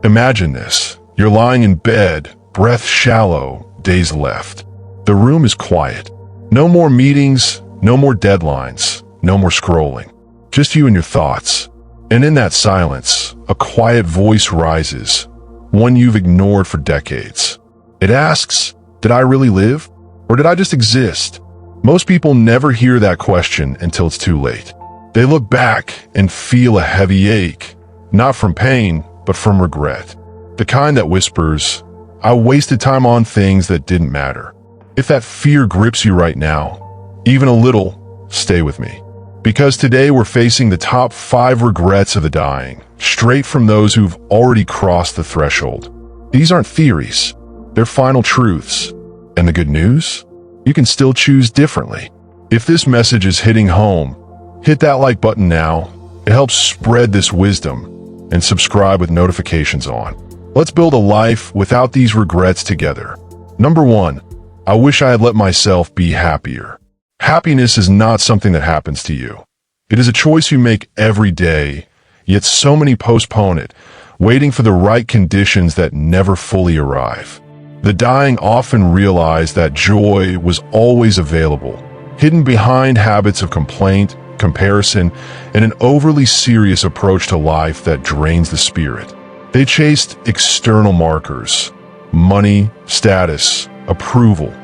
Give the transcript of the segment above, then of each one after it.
Imagine this. You're lying in bed, breath shallow, days left. The room is quiet. No more meetings, no more deadlines, no more scrolling. Just you and your thoughts. And in that silence, a quiet voice rises, one you've ignored for decades. It asks, did I really live? Or did I just exist? Most people never hear that question until it's too late. They look back and feel a heavy ache, not from pain, but from regret. The kind that whispers, I wasted time on things that didn't matter. If that fear grips you right now, even a little, stay with me. Because today we're facing the top 5 regrets of the dying, straight from those who've already crossed the threshold. These aren't theories, they're final truths. And the good news? You can still choose differently. If this message is hitting home, hit that like button now. It helps spread this wisdom, and subscribe with notifications on. Let's build a life without these regrets together. Number 1, I wish I had let myself be happier. Happiness is not something that happens to you. It is a choice you make every day, yet so many postpone it, waiting for the right conditions that never fully arrive. The dying often realize that joy was always available, hidden behind habits of complaint, comparison, and an overly serious approach to life that drains the spirit. They chased external markers, money, status, approval,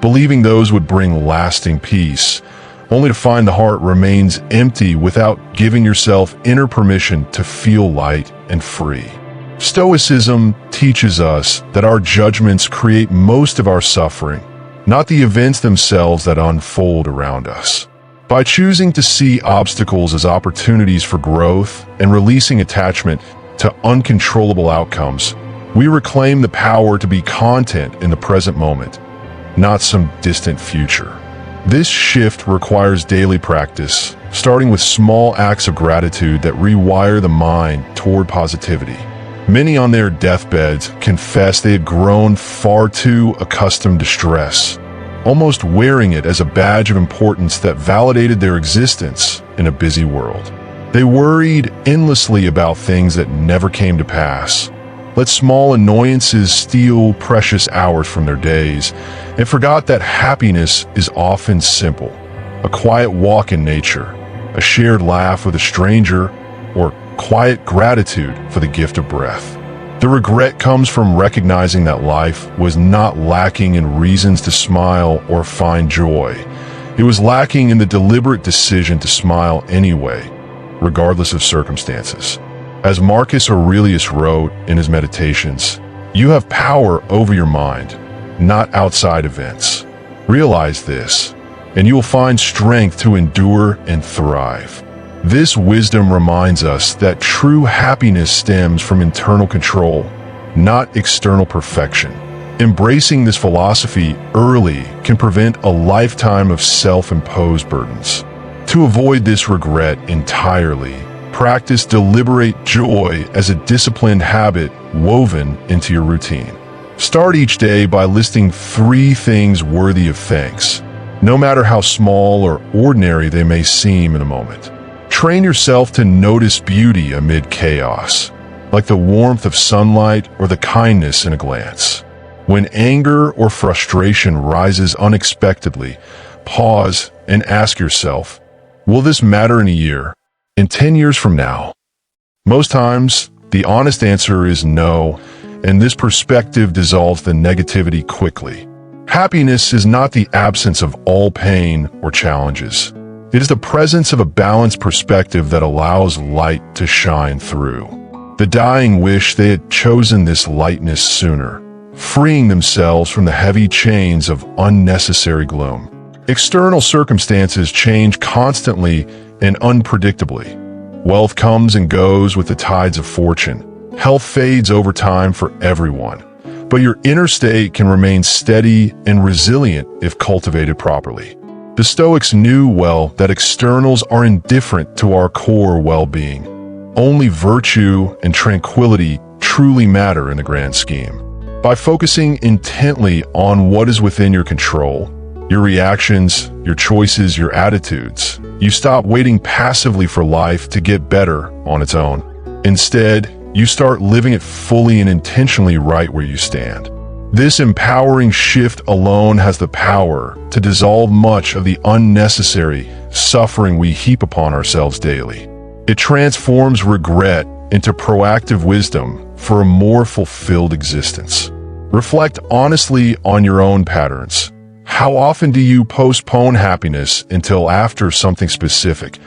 believing those would bring lasting peace, only to find the heart remains empty without giving yourself inner permission to feel light and free. Stoicism teaches us that our judgments create most of our suffering, not the events themselves that unfold around us. By choosing to see obstacles as opportunities for growth and releasing attachment to uncontrollable outcomes, we reclaim the power to be content in the present moment, not some distant future. This shift requires daily practice, starting with small acts of gratitude that rewire the mind toward positivity. Many on their deathbeds confess they had grown far too accustomed to stress, almost wearing it as a badge of importance that validated their existence in a busy world. They worried endlessly about things that never came to pass, let small annoyances steal precious hours from their days, and forgot that happiness is often simple. A quiet walk in nature, a shared laugh with a stranger, or quiet gratitude for the gift of breath. The regret comes from recognizing that life was not lacking in reasons to smile or find joy. It was lacking in the deliberate decision to smile anyway, regardless of circumstances. As Marcus Aurelius wrote in his Meditations, you have power over your mind, not outside events. Realize this, and you will find strength to endure and thrive. This wisdom reminds us that true happiness stems from internal control, not external perfection. Embracing this philosophy early can prevent a lifetime of self-imposed burdens. To avoid this regret entirely, practice deliberate joy as a disciplined habit woven into your routine. Start each day by listing 3 things worthy of thanks, no matter how small or ordinary they may seem in a moment. Train yourself to notice beauty amid chaos, like the warmth of sunlight or the kindness in a glance. When anger or frustration rises unexpectedly, pause and ask yourself, will this matter in a year, in 10 years from now? Most times, the honest answer is no, and this perspective dissolves the negativity quickly. Happiness is not the absence of all pain or challenges. It is the presence of a balanced perspective that allows light to shine through. The dying wish they had chosen this lightness sooner, freeing themselves from the heavy chains of unnecessary gloom. External circumstances change constantly and unpredictably. Wealth comes and goes with the tides of fortune. Health fades over time for everyone. But your inner state can remain steady and resilient if cultivated properly. The Stoics knew well that externals are indifferent to our core well-being. Only virtue and tranquility truly matter in the grand scheme. By focusing intently on what is within your control, your reactions, your choices, your attitudes, you stop waiting passively for life to get better on its own. Instead, you start living it fully and intentionally right where you stand. This empowering shift alone has the power to dissolve much of the unnecessary suffering we heap upon ourselves daily. It transforms regret into proactive wisdom for a more fulfilled existence. Reflect honestly on your own patterns. How often do you postpone happiness until after something specific?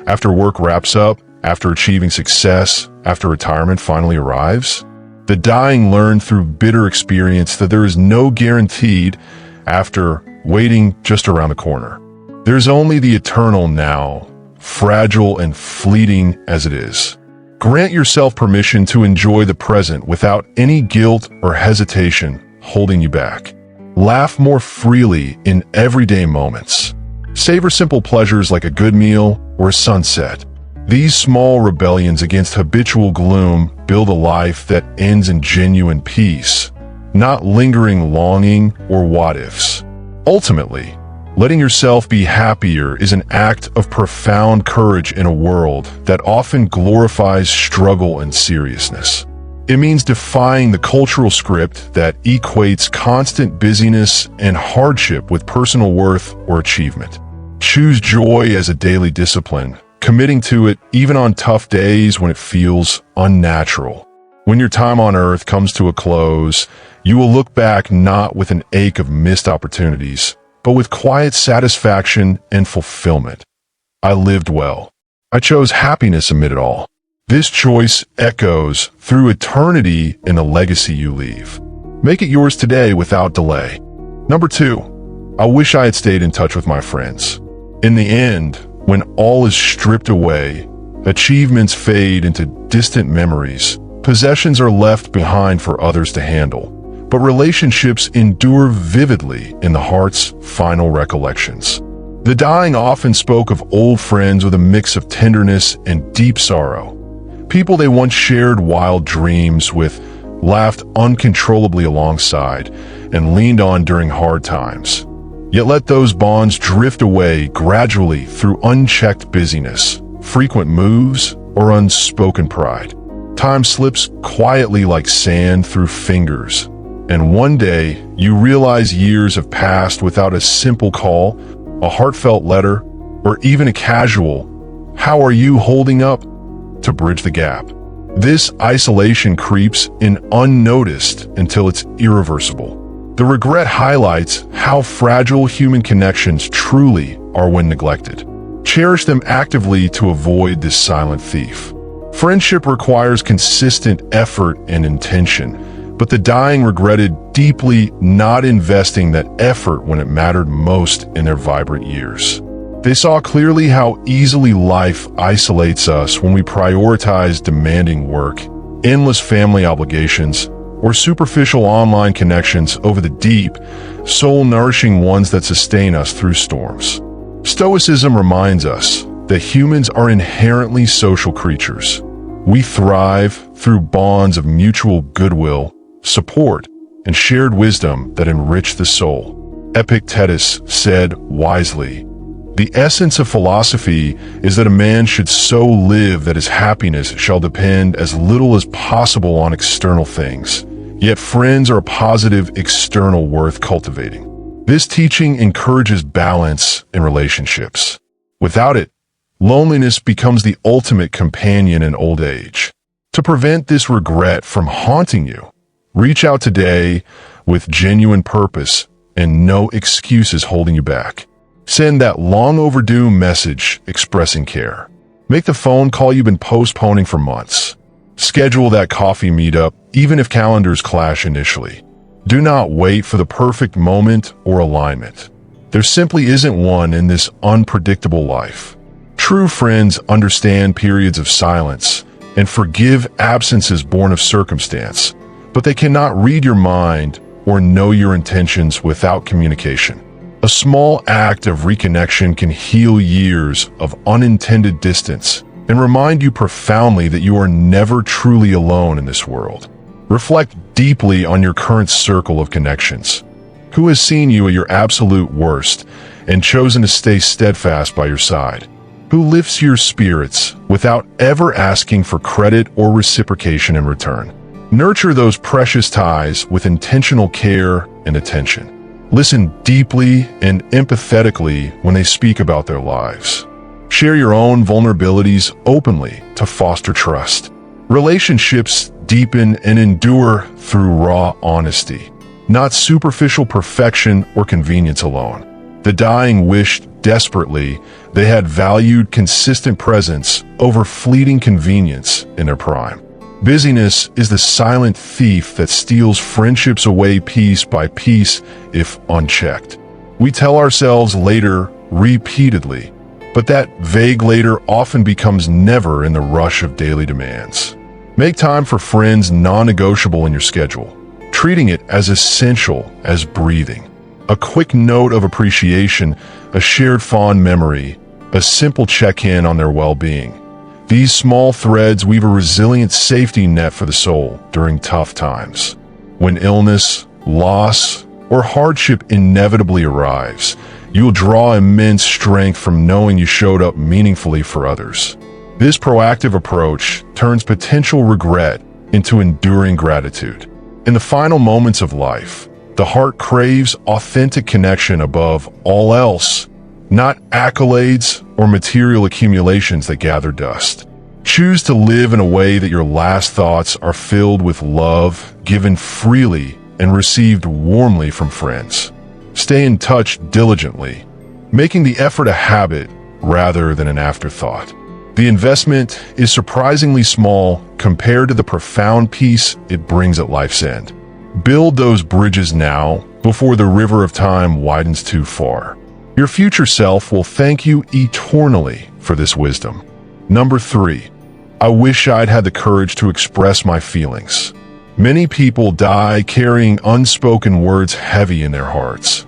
After work wraps up? After achieving success? After retirement finally arrives? The dying learn through bitter experience that there is no guaranteed after waiting just around the corner. There's only the eternal now, fragile and fleeting as it is. Grant yourself permission to enjoy the present without any guilt or hesitation holding you back. Laugh more freely in everyday moments. Savor simple pleasures like a good meal or a sunset. These small rebellions against habitual gloom build a life that ends in genuine peace, not lingering longing or what-ifs. Ultimately, letting yourself be happier is an act of profound courage in a world that often glorifies struggle and seriousness. It means defying the cultural script that equates constant busyness and hardship with personal worth or achievement. Choose joy as a daily discipline, committing to it even on tough days when it feels unnatural. When your time on earth comes to a close, you will look back not with an ache of missed opportunities, but with quiet satisfaction and fulfillment. I lived well. I chose happiness amid it all. This choice echoes through eternity in the legacy you leave. Make it yours today without delay. Number 2, I wish I had stayed in touch with my friends. In the end, when all is stripped away, achievements fade into distant memories, possessions are left behind for others to handle, but relationships endure vividly in the heart's final recollections. The dying often spoke of old friends with a mix of tenderness and deep sorrow. People they once shared wild dreams with, laughed uncontrollably alongside, and leaned on during hard times. Yet let those bonds drift away gradually through unchecked busyness, frequent moves, or unspoken pride. Time slips quietly like sand through fingers, and one day you realize years have passed without a simple call, a heartfelt letter, or even a casual, "How are you holding up?" to bridge the gap. This isolation creeps in unnoticed until it's irreversible. The regret highlights how fragile human connections truly are when neglected. Cherish them actively to avoid this silent thief. Friendship requires consistent effort and intention, but the dying regretted deeply not investing that effort when it mattered most in their vibrant years. They saw clearly how easily life isolates us when we prioritize demanding work, endless family obligations, or superficial online connections over the deep, soul-nourishing ones that sustain us through storms. Stoicism reminds us that humans are inherently social creatures. We thrive through bonds of mutual goodwill, support, and shared wisdom that enrich the soul. Epictetus said wisely, "The essence of philosophy is that a man should so live that his happiness shall depend as little as possible on external things. Yet friends are a positive external worth cultivating." This teaching encourages balance in relationships. Without it, loneliness becomes the ultimate companion in old age. To prevent this regret from haunting you, reach out today with genuine purpose and no excuses holding you back. Send that long overdue message expressing care. Make the phone call you've been postponing for months. Schedule that coffee meetup, even if calendars clash initially. Do not wait for the perfect moment or alignment. There simply isn't one in this unpredictable life. True friends understand periods of silence and forgive absences born of circumstance, but they cannot read your mind or know your intentions without communication. A small act of reconnection can heal years of unintended distance and remind you profoundly that you are never truly alone in this world. Reflect deeply on your current circle of connections. Who has seen you at your absolute worst and chosen to stay steadfast by your side? who lifts your spirits without ever asking for credit or reciprocation in return. Nurture those precious ties with intentional care and attention. Listen deeply and empathetically when they speak about their lives. Share your own vulnerabilities openly to foster trust. Relationships deepen and endure through raw honesty, not superficial perfection or convenience alone. The dying wished desperately they had valued consistent presence over fleeting convenience in their prime. Busyness is the silent thief that steals friendships away piece by piece if unchecked. We tell ourselves later repeatedly, but that vague later often becomes never in the rush of daily demands. Make time for friends non-negotiable in your schedule, treating it as essential as breathing. A quick note of appreciation, a shared fond memory, a simple check-in on their well-being. These small threads weave a resilient safety net for the soul during tough times. When illness, loss, or hardship inevitably arrives, you will draw immense strength from knowing you showed up meaningfully for others. This proactive approach turns potential regret into enduring gratitude. In the final moments of life, the heart craves authentic connection above all else, not accolades or material accumulations that gather dust. Choose to live in a way that your last thoughts are filled with love, given freely and received warmly from friends. Stay in touch diligently, making the effort a habit rather than an afterthought. The investment is surprisingly small compared to the profound peace it brings at life's end. Build those bridges now before the river of time widens too far. Your future self will thank you eternally for this wisdom. Number 3, I wish I'd had the courage to express my feelings. Many people die carrying unspoken words heavy in their hearts.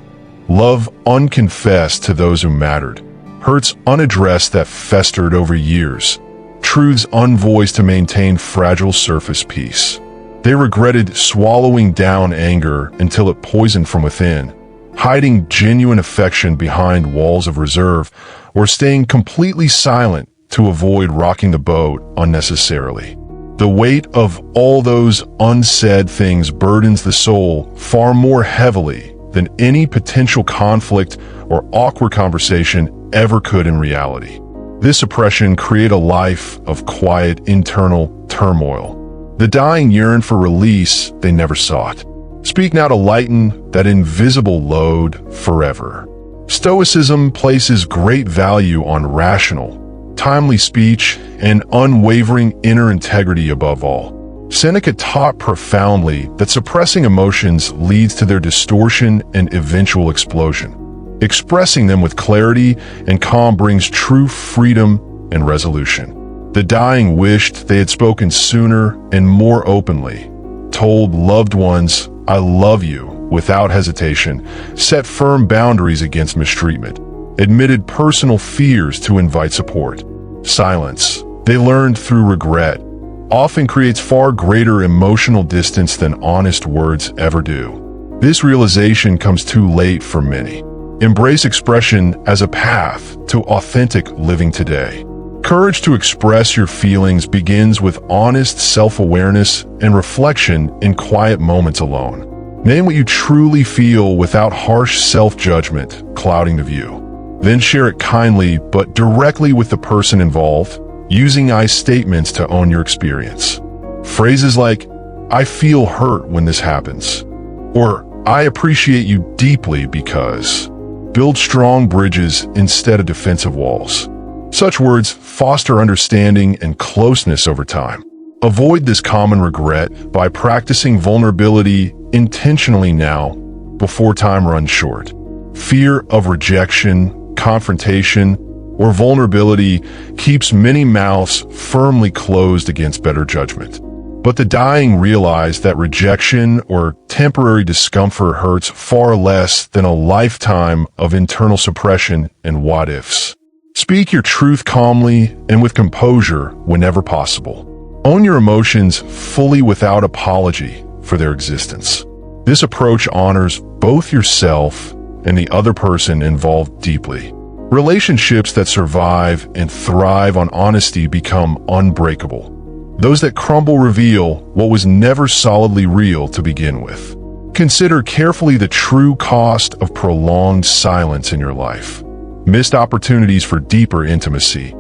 Love unconfessed to those who mattered. Hurts unaddressed that festered over years. Truths unvoiced to maintain fragile surface peace. They regretted swallowing down anger until it poisoned from within, hiding genuine affection behind walls of reserve, or staying completely silent to avoid rocking the boat unnecessarily. The weight of all those unsaid things burdens the soul far more heavily than any potential conflict or awkward conversation ever could in reality. This oppression creates a life of quiet internal turmoil. The dying yearn for release they never sought. Speak now to lighten that invisible load forever. Stoicism places great value on rational, timely speech and unwavering inner integrity above all. Seneca taught profoundly that suppressing emotions leads to their distortion and eventual explosion. Expressing them with clarity and calm brings true freedom and resolution. The dying wished they had spoken sooner and more openly, told loved ones, "I love you," without hesitation, set firm boundaries against mistreatment, admitted personal fears to invite support. Silence, they learned through regret, often creates far greater emotional distance than honest words ever do. This realization comes too late for many. Embrace expression as a path to authentic living today. Courage to express your feelings begins with honest self-awareness and reflection in quiet moments alone. Name what you truly feel without harsh self-judgment clouding the view. Then share it kindly but directly with the person involved, using I statements to own your experience. Phrases like, "I feel hurt when this happens," or "I appreciate you deeply because," build strong bridges instead of defensive walls. Such words foster understanding and closeness over time. Avoid this common regret by practicing vulnerability intentionally now before time runs short. Fear of rejection, confrontation, or vulnerability keeps many mouths firmly closed against better judgment. But the dying realize that rejection or temporary discomfort hurts far less than a lifetime of internal suppression and what-ifs. Speak your truth calmly and with composure whenever possible. Own your emotions fully without apology for their existence. This approach honors both yourself and the other person involved deeply. Relationships that survive and thrive on honesty become unbreakable. Those that crumble reveal what was never solidly real to begin with. Consider carefully the true cost of prolonged silence in your life. Missed opportunities for deeper intimacy,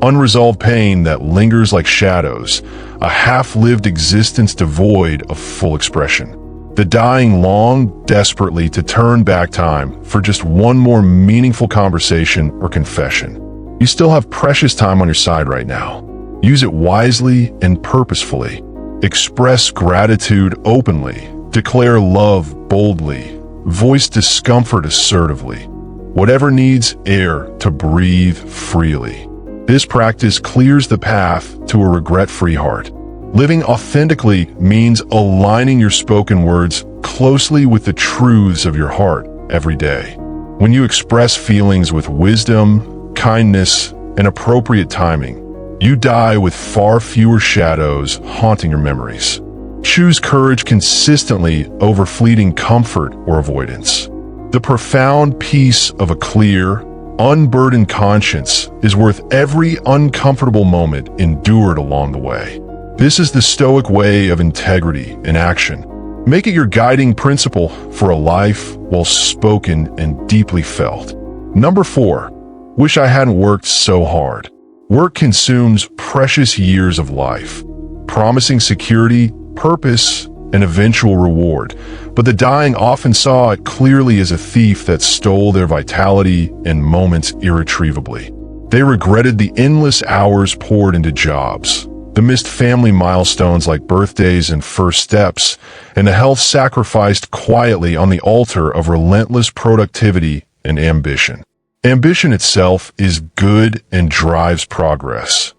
unresolved pain that lingers like shadows, a half-lived existence devoid of full expression. The dying long desperately to turn back time for just one more meaningful conversation or confession. You still have precious time on your side right now. Use it wisely and purposefully. Express gratitude openly. Declare love boldly. Voice discomfort assertively. Whatever needs air to breathe freely. This practice clears the path to a regret-free heart. Living authentically means aligning your spoken words closely with the truths of your heart every day. When you express feelings with wisdom, kindness, and appropriate timing, you die with far fewer shadows haunting your memories. Choose courage consistently over fleeting comfort or avoidance. The profound peace of a clear, unburdened conscience is worth every uncomfortable moment endured along the way. This is the Stoic way of integrity in action. Make it your guiding principle for a life well spoken and deeply felt. Number 4, wish I hadn't worked so hard. Work consumes precious years of life, promising security, purpose, and eventual reward. But the dying often saw it clearly as a thief that stole their vitality and moments irretrievably. They regretted the endless hours poured into jobs, the missed family milestones like birthdays and first steps, and the health sacrificed quietly on the altar of relentless productivity and ambition. Ambition itself is good and drives progress.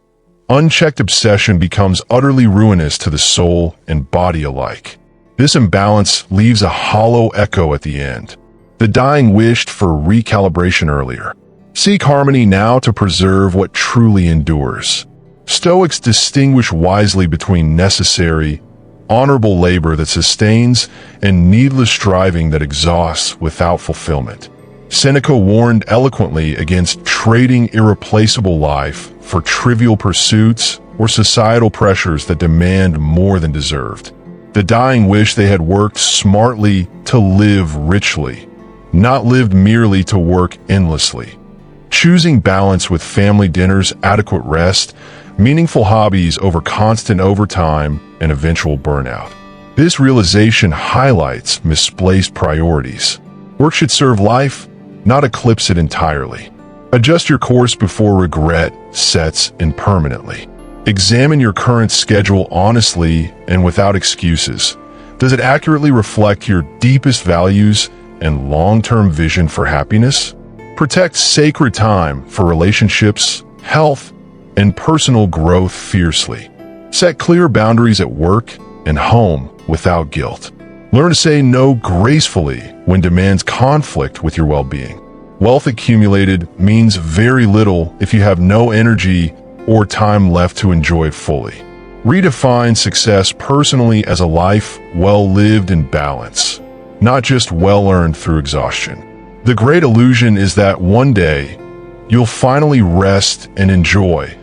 Unchecked obsession becomes utterly ruinous to the soul and body alike. This imbalance leaves a hollow echo at the end. The dying wished for recalibration earlier. Seek harmony now to preserve what truly endures. Stoics distinguish wisely between necessary, honorable labor that sustains and needless striving that exhausts without fulfillment. Seneca warned eloquently against trading irreplaceable life for trivial pursuits or societal pressures that demand more than deserved. The dying wish they had worked smartly to live richly, not lived merely to work endlessly. Choosing balance with family dinners, adequate rest, meaningful hobbies over constant overtime and eventual burnout. This realization highlights misplaced priorities. Work should serve life, not eclipse it entirely. Adjust your course before regret sets in permanently. Examine your current schedule honestly and without excuses. Does it accurately reflect your deepest values and long-term vision for happiness? Protect sacred time for relationships, health, and personal growth fiercely. Set clear boundaries at work and home without guilt. Learn to say no gracefully when demands conflict with your well-being. Wealth accumulated means very little if you have no energy or time left to enjoy it fully. Redefine success personally as a life well lived in balance, not just well earned through exhaustion. The great illusion is that one day you'll finally rest and enjoy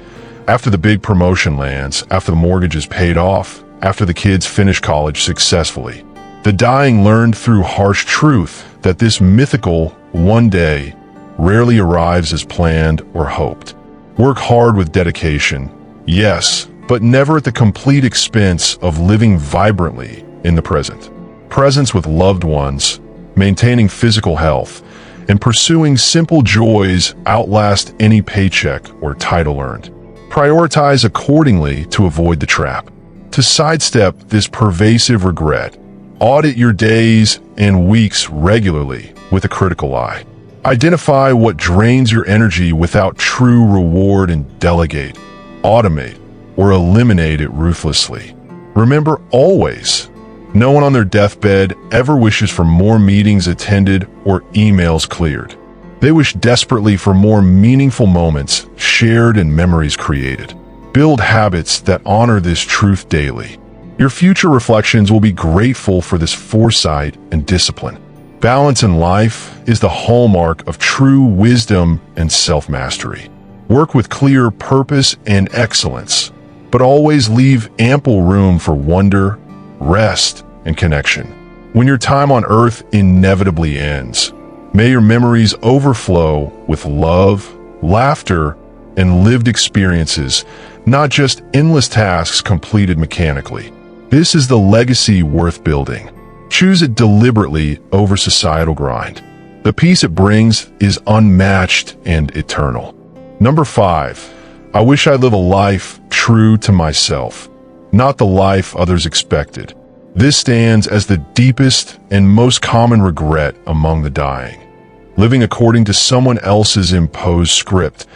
after the big promotion lands, after the mortgage is paid off, after the kids finish college successfully. The dying learned through harsh truth that this mythical one day rarely arrives as planned or hoped. Work hard with dedication, yes, but never at the complete expense of living vibrantly in the present. Presence with loved ones, maintaining physical health, and pursuing simple joys outlast any paycheck or title earned. Prioritize accordingly to avoid the trap. To sidestep this pervasive regret, audit your days and weeks regularly with a critical eye. Identify what drains your energy without true reward and delegate, automate, or eliminate it ruthlessly. Remember always, no one on their deathbed ever wishes for more meetings attended or emails cleared. They wish desperately for more meaningful moments shared and memories created. Build habits that honor this truth daily. Your future reflections will be grateful for this foresight and discipline. Balance in life is the hallmark of true wisdom and self-mastery. Work with clear purpose and excellence, but always leave ample room for wonder, rest, and connection. When your time on earth inevitably ends, may your memories overflow with love, laughter, and lived experiences, not just endless tasks completed mechanically. This is the legacy worth building. Choose it deliberately over societal grind. The peace it brings is unmatched and eternal. Number 5, I wish I live a life true to myself, not the life others expected. This stands as the deepest and most common regret among the dying. Living according to someone else's imposed script,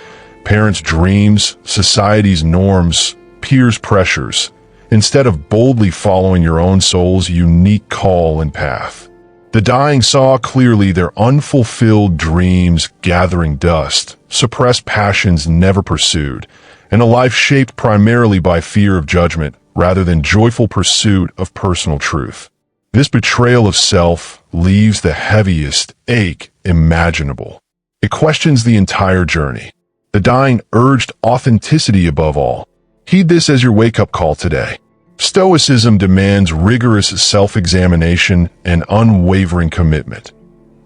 parents' dreams, society's norms, peers' pressures, instead of boldly following your own soul's unique call and path. The dying saw clearly their unfulfilled dreams gathering dust, suppressed passions never pursued, and a life shaped primarily by fear of judgment rather than joyful pursuit of personal truth. This betrayal of self leaves the heaviest ache imaginable. It questions the entire journey. The dying urged authenticity above all. Heed this as your wake-up call today. Stoicism demands rigorous self-examination and unwavering commitment.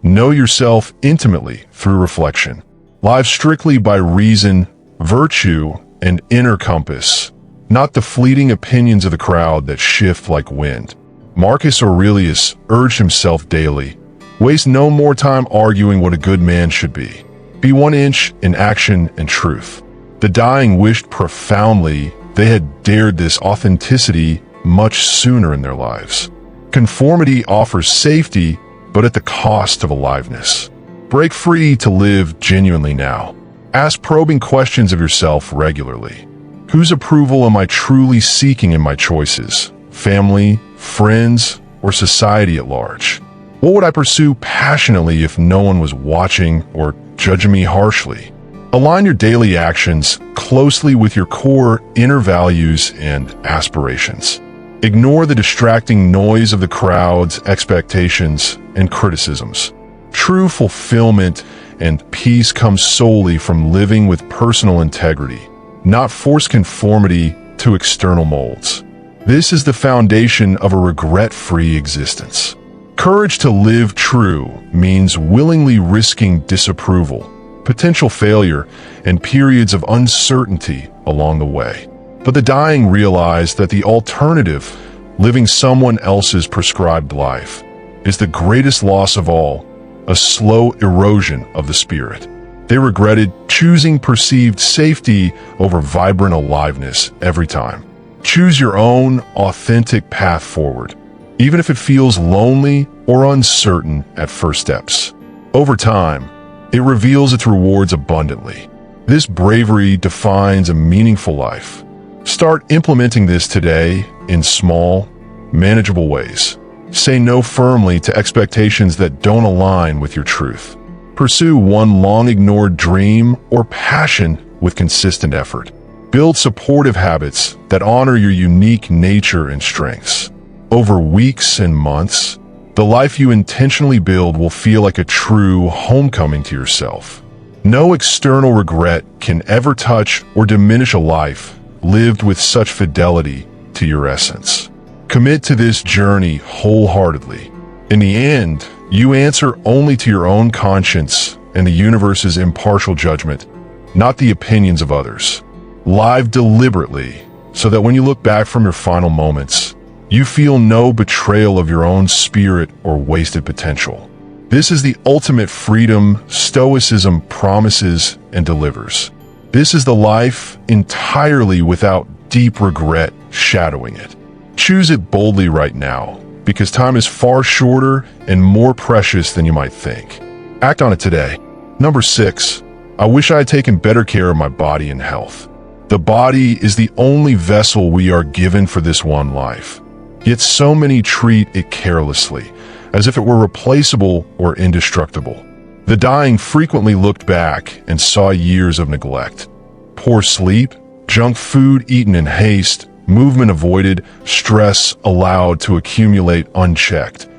Know yourself intimately through reflection. Live strictly by reason, virtue, and inner compass, not the fleeting opinions of the crowd that shift like wind. Marcus Aurelius urged himself daily, waste no more time arguing what a good man should be. Be 1 inch in action and truth. The dying wished profoundly they had dared this authenticity much sooner in their lives. Conformity offers safety, but at the cost of aliveness. Break free to live genuinely now. Ask probing questions of yourself regularly. Whose approval am I truly seeking in my choices? Family, friends, or society at large? What would I pursue passionately if no one was watching or judging me harshly? Align your daily actions closely with your core inner values and aspirations. Ignore the distracting noise of the crowd's expectations and criticisms. True fulfillment and peace comes solely from living with personal integrity, not forced conformity to external molds. This is the foundation of a regret-free existence. Courage to live true means willingly risking disapproval, potential failure, and periods of uncertainty along the way. But the dying realized that the alternative, living someone else's prescribed life, is the greatest loss of all, a slow erosion of the spirit. They regretted choosing perceived safety over vibrant aliveness every time. Choose your own authentic path forward, even if it feels lonely or uncertain at first steps. Over time, it reveals its rewards abundantly. This bravery defines a meaningful life. Start implementing this today in small, manageable ways. Say no firmly to expectations that don't align with your truth. Pursue one long-ignored dream or passion with consistent effort. Build supportive habits that honor your unique nature and strengths. Over weeks and months, the life you intentionally build will feel like a true homecoming to yourself. No external regret can ever touch or diminish a life lived with such fidelity to your essence. Commit to this journey wholeheartedly. In the end, you answer only to your own conscience and the universe's impartial judgment, not the opinions of others. Live deliberately so that when you look back from your final moments, you feel no betrayal of your own spirit or wasted potential. This is the ultimate freedom Stoicism promises and delivers. This is the life entirely without deep regret shadowing it. Choose it boldly right now, because time is far shorter and more precious than you might think. Act on it today. Number 6, I wish I had taken better care of my body and health. The body is the only vessel we are given for this one life. Yet so many treat it carelessly, as if it were replaceable or indestructible. The dying frequently looked back and saw years of neglect. Poor sleep, junk food eaten in haste, movement avoided, stress allowed to accumulate unchecked.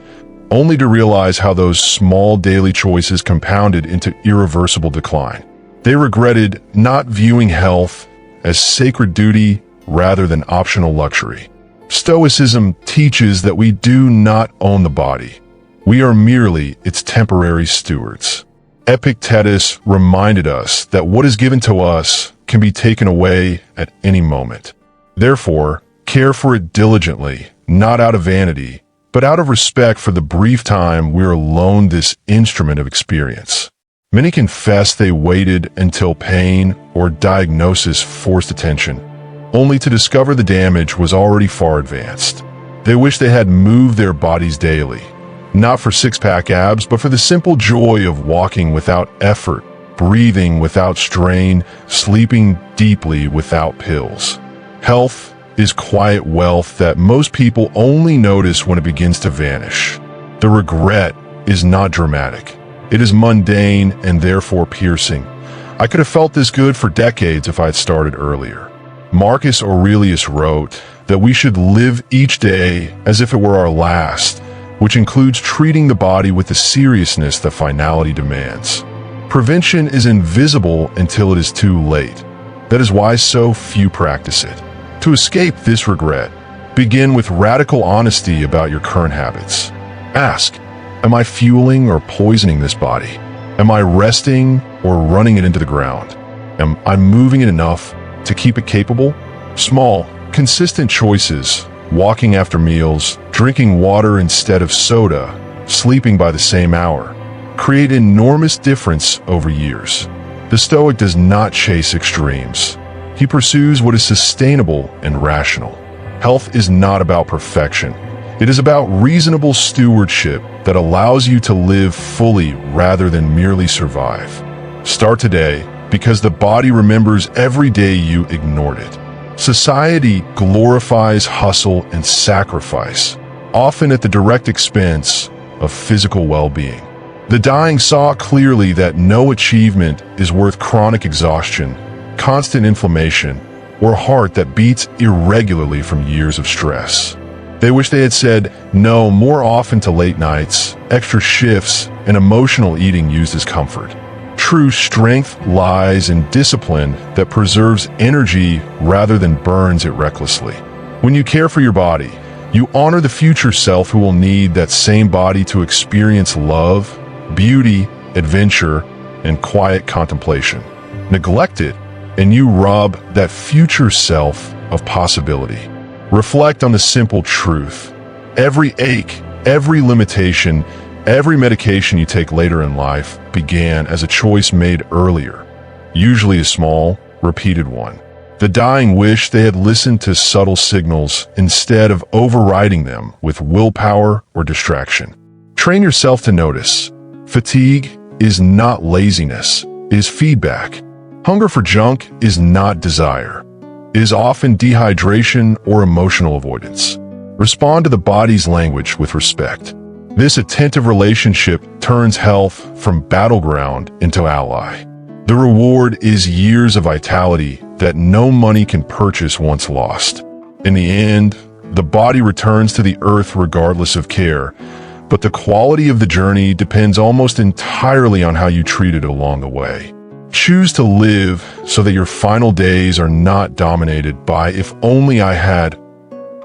only to realize how those small daily choices compounded into irreversible decline. They regretted not viewing health as sacred duty rather than optional luxury. Stoicism teaches that we do not own the body. We are merely its temporary stewards. Epictetus reminded us that what is given to us can be taken away at any moment. Therefore, care for it diligently, not out of vanity, but out of respect for the brief time we are loaned this instrument of experience. Many confess they waited until pain or diagnosis forced attention, only to discover the damage was already far advanced. They wish they had moved their bodies daily, not for six-pack abs, but for the simple joy of walking without effort, breathing without strain, sleeping deeply without pills. Health is quiet wealth that most people only notice when it begins to vanish. The regret is not dramatic. It is mundane and therefore piercing. I could have felt this good for decades if I had started earlier. Marcus Aurelius wrote that we should live each day as if it were our last, which includes treating the body with the seriousness that finality demands. Prevention is invisible until it is too late. That is why so few practice it. To escape this regret, begin with radical honesty about your current habits. Ask, am I fueling or poisoning this body? Am I resting or running it into the ground? Am I moving it enough to keep it capable? Small, consistent choices, walking after meals, drinking water instead of soda, sleeping by the same hour, create enormous difference over years. The Stoic does not chase extremes. He pursues what is sustainable and rational. Health is not about perfection. It is about reasonable stewardship that allows you to live fully rather than merely survive. Start today, because the body remembers every day you ignored it. Society glorifies hustle and sacrifice, often at the direct expense of physical well-being. The dying saw clearly that no achievement is worth chronic exhaustion, constant inflammation, or a heart that beats irregularly from years of stress. They wish they had said no more often to late nights, extra shifts, and emotional eating used as comfort. True strength lies in discipline that preserves energy rather than burns it recklessly. When you care for your body, you honor the future self who will need that same body to experience love, beauty, adventure, and quiet contemplation. Neglect it, and you rob that future self of possibility. Reflect on the simple truth. Every ache, every limitation, every medication you take later in life began as a choice made earlier, usually a small, repeated one. The dying wish they had listened to subtle signals instead of overriding them with willpower or distraction. Train yourself to notice. Fatigue is not laziness, it is feedback. Hunger for junk is not desire. It is often dehydration or emotional avoidance. Respond to the body's language with respect. This attentive relationship turns health from battleground into ally. The reward is years of vitality that no money can purchase once lost. In the end, the body returns to the earth regardless of care, but the quality of the journey depends almost entirely on how you treat it along the way. Choose to live so that your final days are not dominated by "if only I had"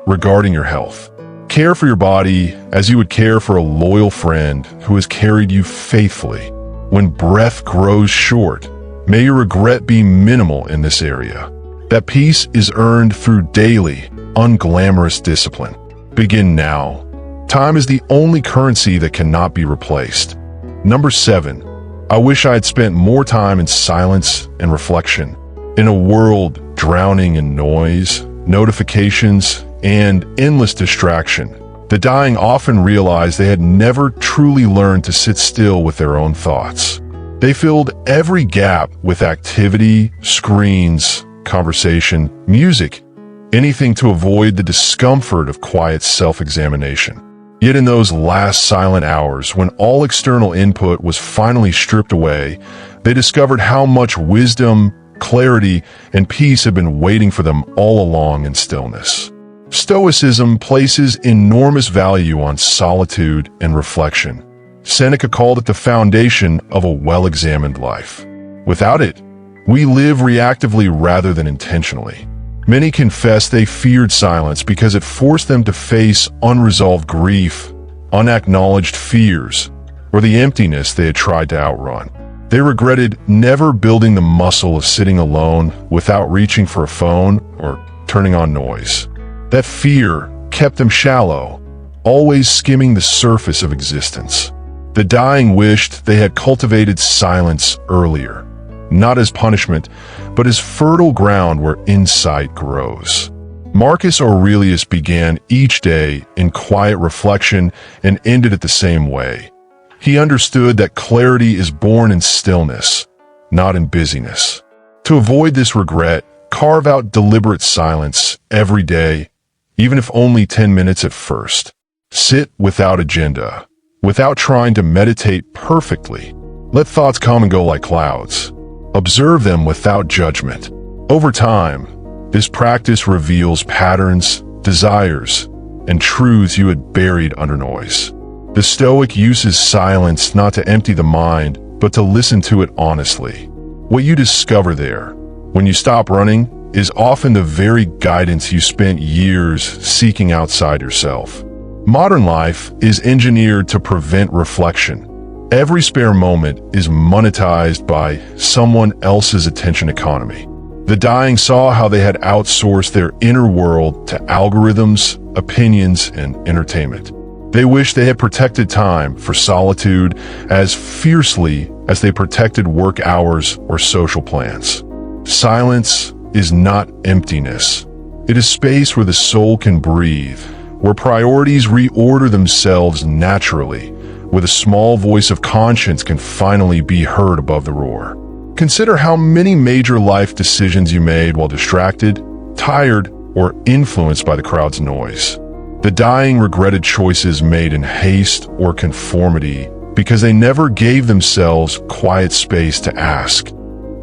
regarding your health. Care for your body as you would care for a loyal friend who has carried you faithfully. When breath grows short, may your regret be minimal in this area. That peace is earned through daily, unglamorous discipline. Begin now. Time is the only currency that cannot be replaced. Number 7. I wish I had spent more time in silence and reflection. In a world drowning in noise, notifications, and endless distraction, the dying often realized they had never truly learned to sit still with their own thoughts. They filled every gap with activity, screens, conversation, music, anything to avoid the discomfort of quiet self-examination. Yet in those last silent hours, when all external input was finally stripped away, they discovered how much wisdom, clarity, and peace had been waiting for them all along in stillness. Stoicism places enormous value on solitude and reflection. Seneca called it the foundation of a well-examined life. Without it, we live reactively rather than intentionally. Many confess they feared silence because it forced them to face unresolved grief, unacknowledged fears, or the emptiness they had tried to outrun. They regretted never building the muscle of sitting alone without reaching for a phone or turning on noise. That fear kept them shallow, always skimming the surface of existence. The dying wished they had cultivated silence earlier, not as punishment, but as fertile ground where insight grows. Marcus Aurelius began each day in quiet reflection and ended it the same way. He understood that clarity is born in stillness, not in busyness. To avoid this regret, carve out deliberate silence every day, even if only 10 minutes at first. Sit without agenda, without trying to meditate perfectly. Let thoughts come and go like clouds. Observe them without judgment. Over time, this practice reveals patterns, desires, and truths you had buried under noise. The Stoic uses silence not to empty the mind, but to listen to it honestly. What you discover there, when you stop running, is often the very guidance you spent years seeking outside yourself. Modern life is engineered to prevent reflection. Every spare moment is monetized by someone else's attention economy. The dying saw how they had outsourced their inner world to algorithms, opinions, and entertainment. They wished they had protected time for solitude as fiercely as they protected work hours or social plans. Silence is not emptiness. It is space where the soul can breathe, where priorities reorder themselves naturally, where the small voice of conscience can finally be heard above the roar. Consider how many major life decisions you made while distracted, tired, or influenced by the crowd's noise. The dying regretted choices made in haste or conformity because they never gave themselves quiet space to ask,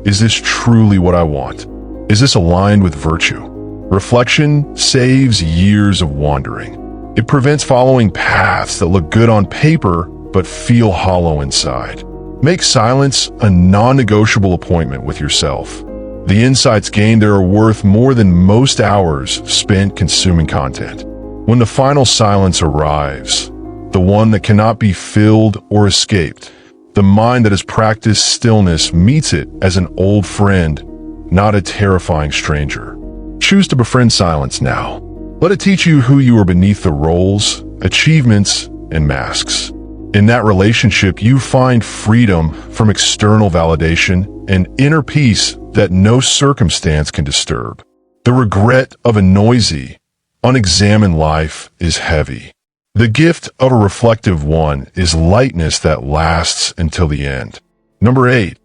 is this truly what I want? Is this aligned with virtue? Reflection saves years of wandering. It prevents following paths that look good on paper but feel hollow inside. Make silence a non-negotiable appointment with yourself. The insights gained there are worth more than most hours spent consuming content. When the final silence arrives, the one that cannot be filled or escaped, the mind that has practiced stillness meets it as an old friend, not a terrifying stranger. Choose to befriend silence now. Let it teach you who you are beneath the roles, achievements, and masks. In that relationship, you find freedom from external validation and inner peace that no circumstance can disturb. The regret of a noisy, unexamined life is heavy. The gift of a reflective one is lightness that lasts until the end. Number 8,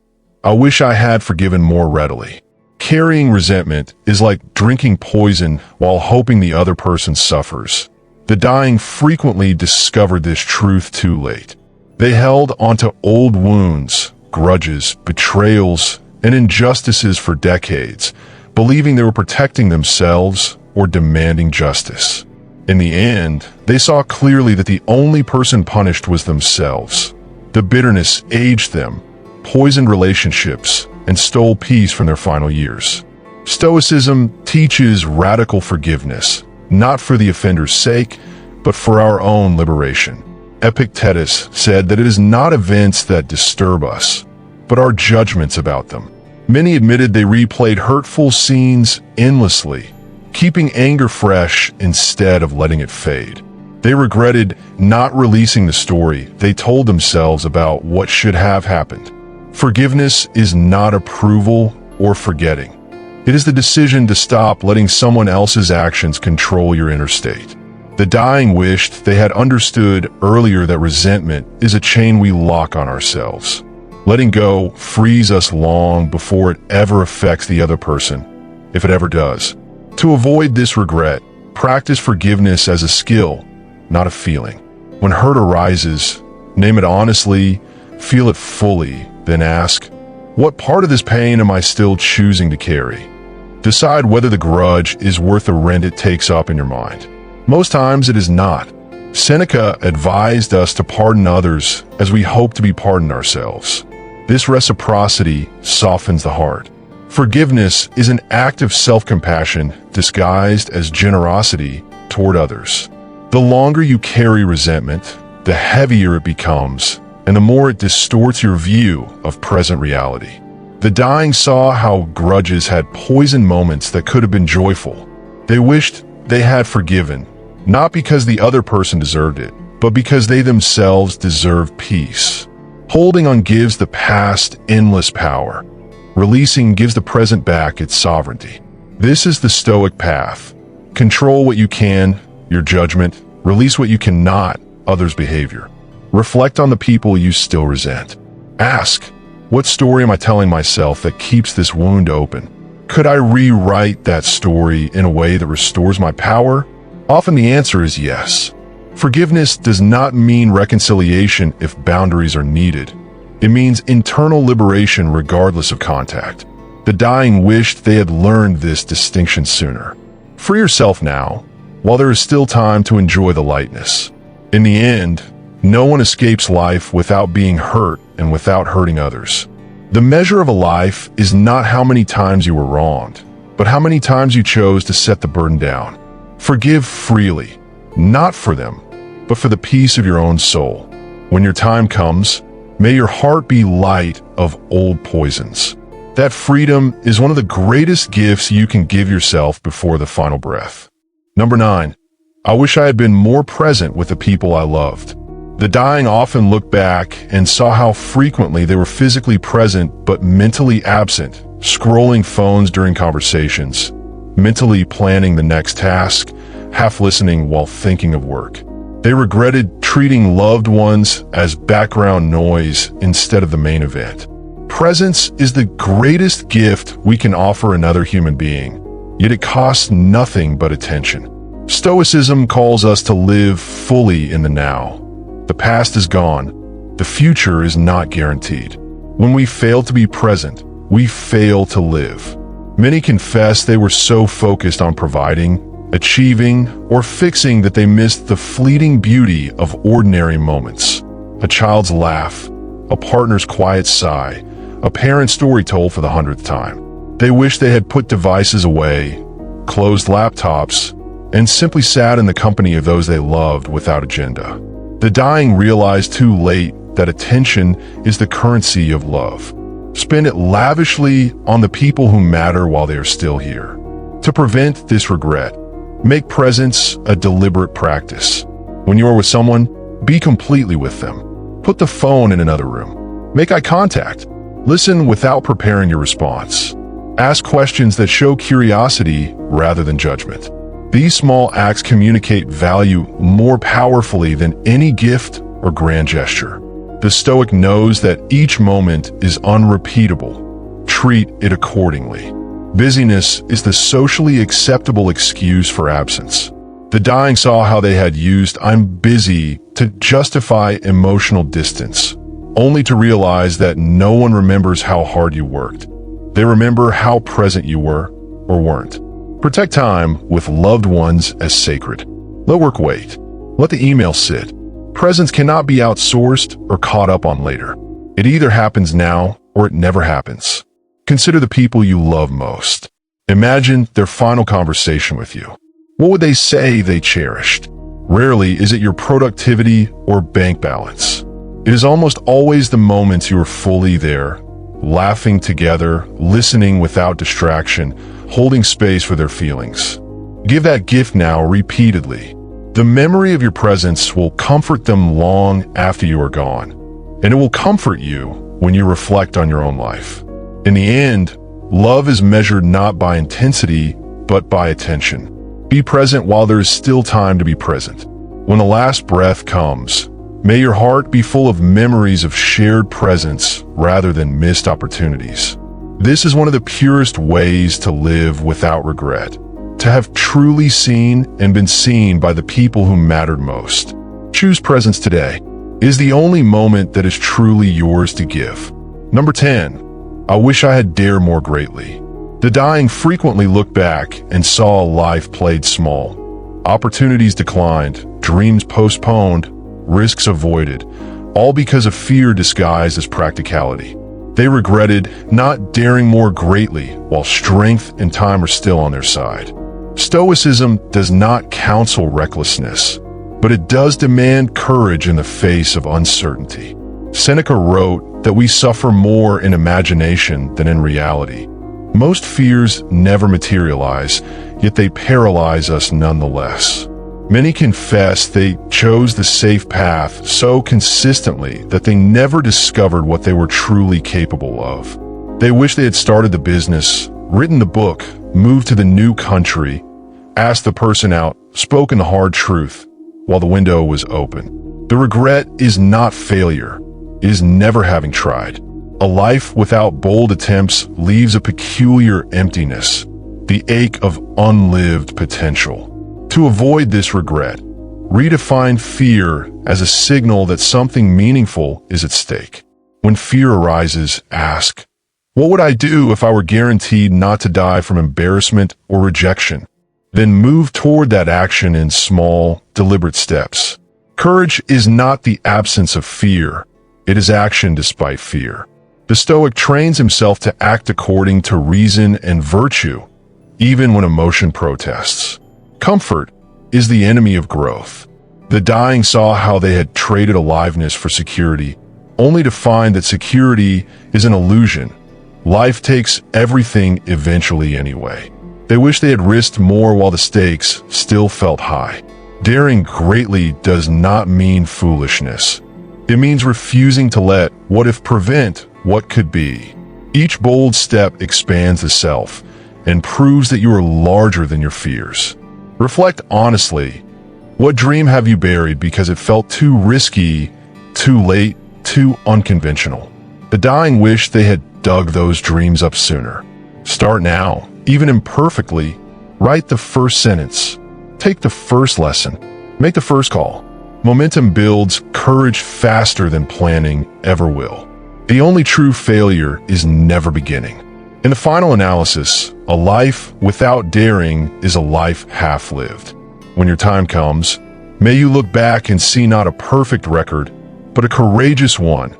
I wish I had forgiven more readily. Carrying resentment is like drinking poison while hoping the other person suffers. The dying frequently discovered this truth too late. They held onto old wounds, grudges, betrayals, and injustices for decades, believing they were protecting themselves or demanding justice. In the end, they saw clearly that the only person punished was themselves. The bitterness aged them, poisoned relationships, and stole peace from their final years. Stoicism teaches radical forgiveness, not for the offender's sake, but for our own liberation. Epictetus said that it is not events that disturb us, but our judgments about them. Many admitted they replayed hurtful scenes endlessly, keeping anger fresh instead of letting it fade. They regretted not releasing the story they told themselves about what should have happened. Forgiveness is not approval or forgetting. It is the decision to stop letting someone else's actions control your inner state. The dying wished they had understood earlier that resentment is a chain we lock on ourselves. Letting go frees us long before it ever affects the other person, if it ever does. To avoid this regret, practice forgiveness as a skill, not a feeling. When hurt arises, name it honestly, feel it fully, then ask, what part of this pain am I still choosing to carry? Decide whether the grudge is worth the rent it takes up in your mind. Most times it is not. Seneca advised us to pardon others as we hope to be pardoned ourselves. This reciprocity softens the heart. Forgiveness is an act of self-compassion disguised as generosity toward others. The longer you carry resentment, the heavier it becomes, and the more it distorts your view of present reality. The dying saw how grudges had poisoned moments that could have been joyful. They wished they had forgiven, not because the other person deserved it, but because they themselves deserved peace. Holding on gives the past endless power. Releasing gives the present back its sovereignty. This is the Stoic path. Control what you can, your judgment. Release what you cannot, others' behavior. Reflect on the people you still resent. Ask, what story am I telling myself that keeps this wound open? Could I rewrite that story in a way that restores my power? Often the answer is yes. Forgiveness does not mean reconciliation if boundaries are needed. It means internal liberation regardless of contact. The dying wished they had learned this distinction sooner. Free yourself now, while there is still time to enjoy the lightness. In the end, no one escapes life without being hurt and without hurting others. The measure of a life is not how many times you were wronged, but how many times you chose to set the burden down. Forgive freely, not for them, but for the peace of your own soul. When your time comes, may your heart be light of old poisons. That freedom is one of the greatest gifts you can give yourself before the final breath. Number 9, I wish I had been more present with the people I loved. The dying often looked back and saw how frequently they were physically present but mentally absent, scrolling phones during conversations, mentally planning the next task, half listening while thinking of work. They regretted treating loved ones as background noise instead of the main event. Presence is the greatest gift we can offer another human being, yet it costs nothing but attention. Stoicism calls us to live fully in the now. The past is gone. The future is not guaranteed. When we fail to be present, we fail to live. Many confess they were so focused on providing, achieving, or fixing that they missed the fleeting beauty of ordinary moments. A child's laugh, a partner's quiet sigh, a parent's story told for the 100th time. They wish they had put devices away, closed laptops, and simply sat in the company of those they loved without agenda. The dying realized too late that attention is the currency of love. Spend it lavishly on the people who matter while they are still here. To prevent this regret, make presence a deliberate practice. When you are with someone, be completely with them. Put the phone in another room. Make eye contact. Listen without preparing your response. Ask questions that show curiosity rather than judgment. These small acts communicate value more powerfully than any gift or grand gesture. The Stoic knows that each moment is unrepeatable. Treat it accordingly. Busyness is the socially acceptable excuse for absence. The dying saw how they had used "I'm busy" to justify emotional distance, only to realize that no one remembers how hard you worked. They remember how present you were or weren't. Protect time with loved ones as sacred. Let work wait. Let the email sit. Presence cannot be outsourced or caught up on later. It either happens now or it never happens. Consider the people you love most. Imagine their final conversation with you. What would they say they cherished? Rarely is it your productivity or bank balance. It is almost always the moments you are fully there, laughing together, listening without distraction, holding space for their feelings. Give that gift now repeatedly. The memory of your presence will comfort them long after you are gone, and it will comfort you when you reflect on your own life. In the end, love is measured not by intensity, but by attention. Be present while there is still time to be present. When the last breath comes, may your heart be full of memories of shared presence rather than missed opportunities. This is one of the purest ways to live without regret, to have truly seen and been seen by the people who mattered most. Choose presence today. It is the only moment that is truly yours to give. Number 10, I wish I had dared more greatly. The dying frequently looked back and saw a life played small. Opportunities declined, dreams postponed, risks avoided, all because of fear disguised as practicality. They regretted not daring more greatly while strength and time are still on their side. Stoicism does not counsel recklessness, but it does demand courage in the face of uncertainty. Seneca wrote that we suffer more in imagination than in reality. Most fears never materialize, yet they paralyze us nonetheless. Many confess they chose the safe path so consistently that they never discovered what they were truly capable of. They wish they had started the business, written the book, moved to the new country, asked the person out, spoken the hard truth, while the window was open. The regret is not failure, it is never having tried. A life without bold attempts leaves a peculiar emptiness, the ache of unlived potential. To avoid this regret, redefine fear as a signal that something meaningful is at stake. When fear arises, ask, what would I do if I were guaranteed not to die from embarrassment or rejection? Then move toward that action in small, deliberate steps. Courage is not the absence of fear, it is action despite fear. The Stoic trains himself to act according to reason and virtue, even when emotion protests. Comfort is the enemy of growth. The dying saw how they had traded aliveness for security, only to find that security is an illusion. Life takes everything eventually anyway. They wish they had risked more while the stakes still felt high. Daring greatly does not mean foolishness. It means refusing to let what if prevent what could be. Each bold step expands the self and proves that you are larger than your fears. Reflect honestly. What dream have you buried because it felt too risky, too late, too unconventional? The dying wish they had dug those dreams up sooner. Start now, even imperfectly. Write the first sentence. Take the first lesson. Make the first call. Momentum builds courage faster than planning ever will. The only true failure is never beginning. In the final analysis, a life without daring is a life half-lived. When your time comes, may you look back and see not a perfect record, but a courageous one,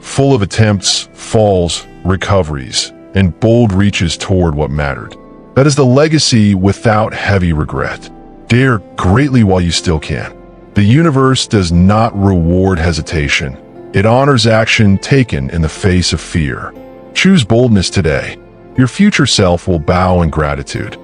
full of attempts, falls, recoveries, and bold reaches toward what mattered. That is the legacy without heavy regret. Dare greatly while you still can. The universe does not reward hesitation. It honors action taken in the face of fear. Choose boldness today. Your future self will bow in gratitude.